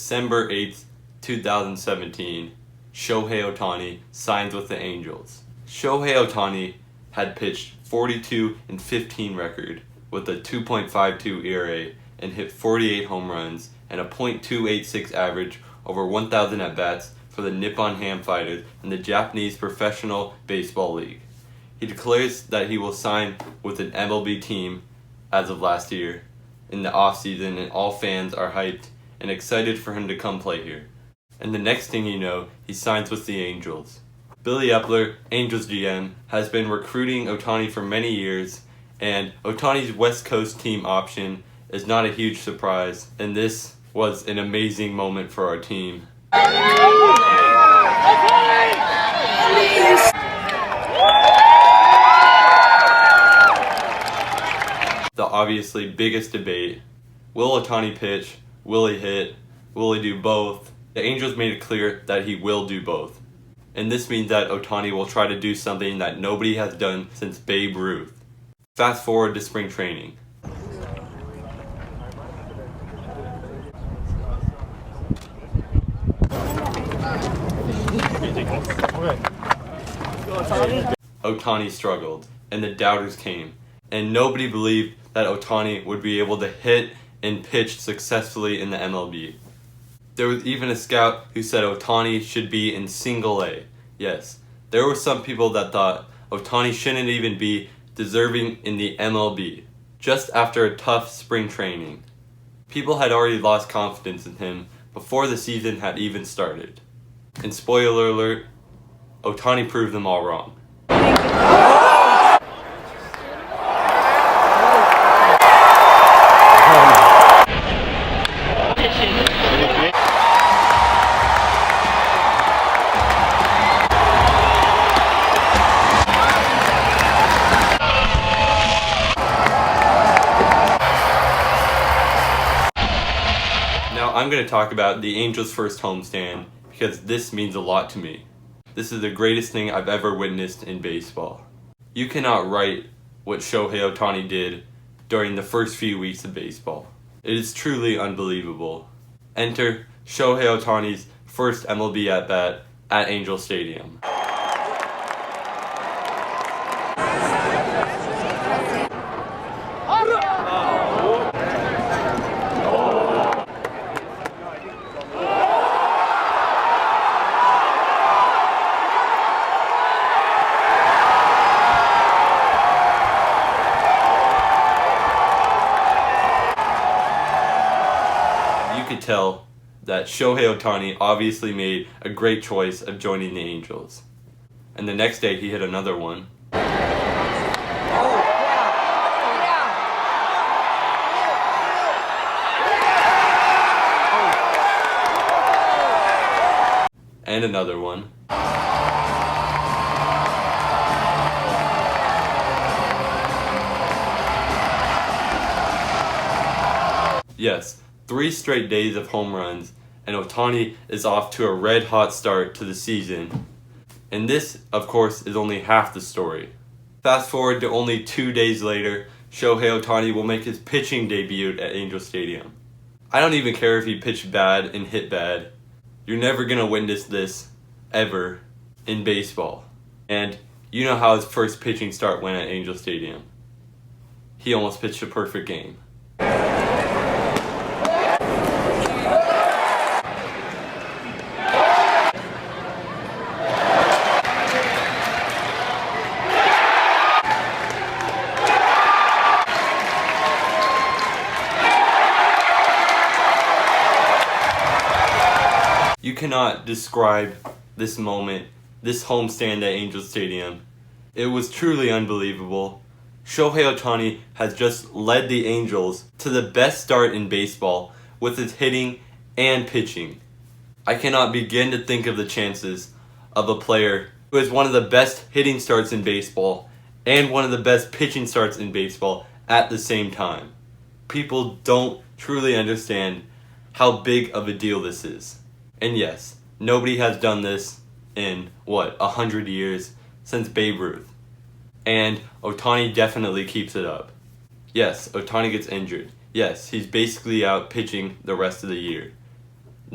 December 8th, 2017, Shohei Ohtani signs with the Angels. Shohei Ohtani had pitched 42-15 record with a 2.52 ERA and hit 48 home runs and a .286 average over 1,000 at-bats for the Nippon Ham Fighters in the Japanese Professional Baseball League. He declares that he will sign with an MLB team as of last year in the offseason, and all fans are hyped and excited for him to come play here. And the next thing you know, he signs with the Angels. Billy Epler, Angels GM, has been recruiting Ohtani for many years, and Ohtani's West Coast team option is not a huge surprise, and this was an amazing moment for our team. The obviously biggest debate: will Ohtani pitch? Will he hit? Will he do both? The Angels made it clear that he will do both. And this means that Ohtani will try to do something that nobody has done since Babe Ruth. Fast forward to spring training. Ohtani struggled, and the doubters came, and nobody believed that Ohtani would be able to hit and pitch successfully in the MLB. There was even a scout who said Ohtani should be in Single A. Yes, there were some people that thought Ohtani shouldn't even be deserving in the MLB, just after a tough spring training. People had already lost confidence in him before the season had even started. And spoiler alert, Ohtani proved them all wrong. Now I'm going to talk about the Angels' first homestand because this means a lot to me. This is the greatest thing I've ever witnessed in baseball. You cannot write what Shohei Ohtani did during the first few weeks of baseball. It is truly unbelievable. Enter Shohei Ohtani's first MLB at-bat at Angel Stadium. You could tell that Shohei Ohtani obviously made a great choice of joining the Angels. And the next day he hit another one. And another one. Yes, 3 straight days of home runs, and Ohtani is off to a red-hot start to the season. And this, of course, is only half the story. Fast forward to only 2 days later, Shohei Ohtani will make his pitching debut at Angel Stadium. I don't even care if he pitched bad and hit bad. You're never gonna witness this, ever, in baseball. And you know how his first pitching start went at Angel Stadium. He almost pitched a perfect game. You cannot describe this moment, this homestand at Angel Stadium. It was truly unbelievable. Shohei Ohtani has just led the Angels to the best start in baseball with his hitting and pitching. I cannot begin to think of the chances of a player who has one of the best hitting starts in baseball and one of the best pitching starts in baseball at the same time. People don't truly understand how big of a deal this is. And yes, nobody has done this in, 100 years since Babe Ruth. And Ohtani definitely keeps it up. Yes, Ohtani gets injured. Yes, he's basically out pitching the rest of the year.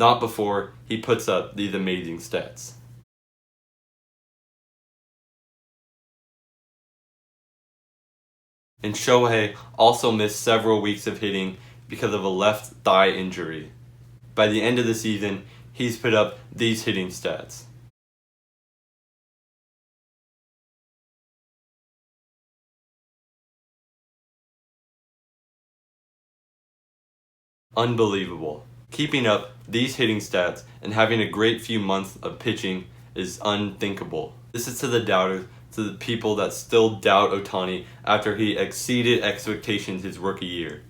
not before he puts up these amazing stats. And Shohei also missed several weeks of hitting because of a left thigh injury. By the end of the season, he's put up these hitting stats. Unbelievable. Keeping up these hitting stats and having a great few months of pitching is unthinkable. This is to the doubters, to the people that still doubt Ohtani after he exceeded expectations his rookie year.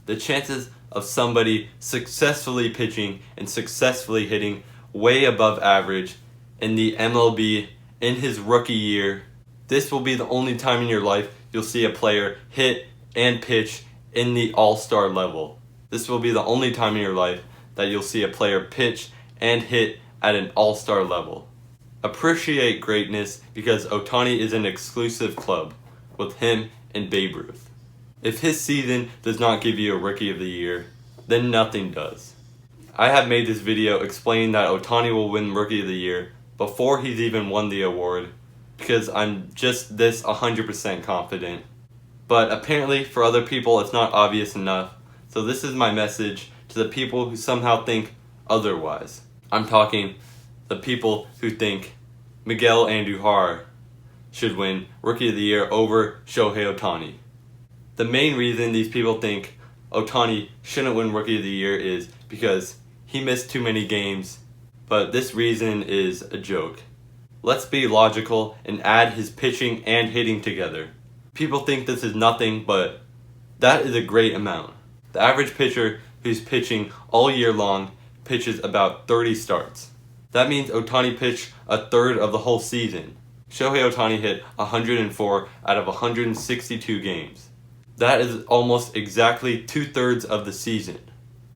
The chances of somebody successfully pitching and successfully hitting way above average in the MLB in his rookie year, this will be the only time in your life you'll see a player hit and pitch in the all-star level. This will be the only time in your life that you'll see a player pitch and hit at an all-star level. Appreciate greatness because Ohtani is an exclusive club with him and Babe Ruth. If his season does not give you a Rookie of the Year, then nothing does. I have made this video explaining that Ohtani will win Rookie of the Year before he's even won the award because I'm just this 100% confident. But apparently for other people it's not obvious enough, so this is my message to the people who somehow think otherwise. I'm talking the people who think Miguel Andujar should win Rookie of the Year over Shohei Ohtani. The main reason these people think Ohtani shouldn't win Rookie of the Year is because he missed too many games, but this reason is a joke. Let's be logical and add his pitching and hitting together. People think this is nothing, but that is a great amount. The average pitcher who's pitching all year long pitches about 30 starts. That means Ohtani pitched a third of the whole season. Shohei Ohtani hit 104 out of 162 games. That is almost exactly 2/3 of the season.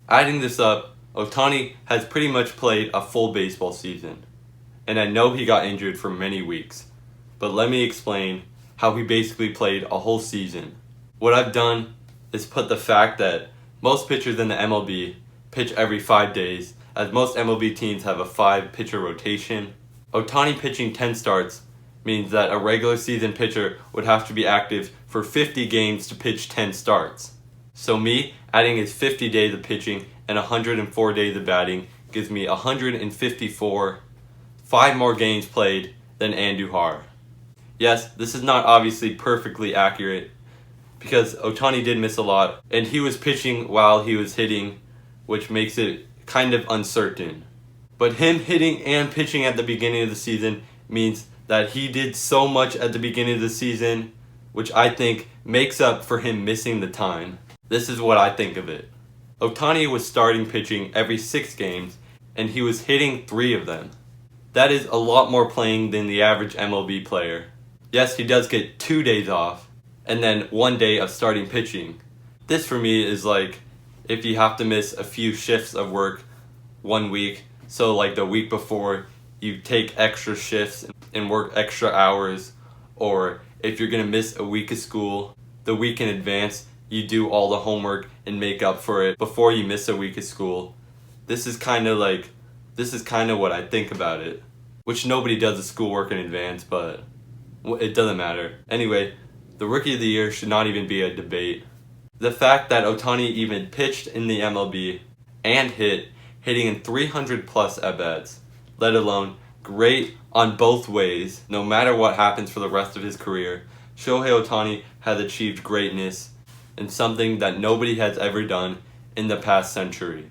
Adding this up, Ohtani has pretty much played a full baseball season. And I know he got injured for many weeks, but let me explain how he basically played a whole season. What I've done is put the fact that most pitchers in the MLB pitch every 5 days, as most MLB teams have a 5-pitcher rotation. Ohtani pitching 10 starts means that a regular season pitcher would have to be active for 50 games to pitch 10 starts. So me adding his 50 days of pitching and 104 days of batting gives me 154, 5 more games played than Andujar. Yes, this is not obviously perfectly accurate because Ohtani did miss a lot and he was pitching while he was hitting, which makes it kind of uncertain. But him hitting and pitching at the beginning of the season means that he did so much at the beginning of the season, which I think makes up for him missing the time. This is what I think of it. Ohtani was starting pitching every 6 games, and he was hitting 3 of them. That is a lot more playing than the average MLB player. Yes, he does get 2 days off, and then 1 day of starting pitching. This for me is like if you have to miss a few shifts of work 1 week, so like the week before you take extra shifts and work extra hours, or if you're going to miss a week of school, the week in advance you do all the homework and make up for it before you miss a week of school. This is kind of what I think about it, which nobody does the schoolwork in advance, but it doesn't matter. Anyway, the Rookie of the Year should not even be a debate. The fact that Ohtani even pitched in the MLB and hitting in 300 plus at-bats, let alone great on both ways, no matter what happens for the rest of his career, Shohei Ohtani has achieved greatness and something that nobody has ever done in the past century.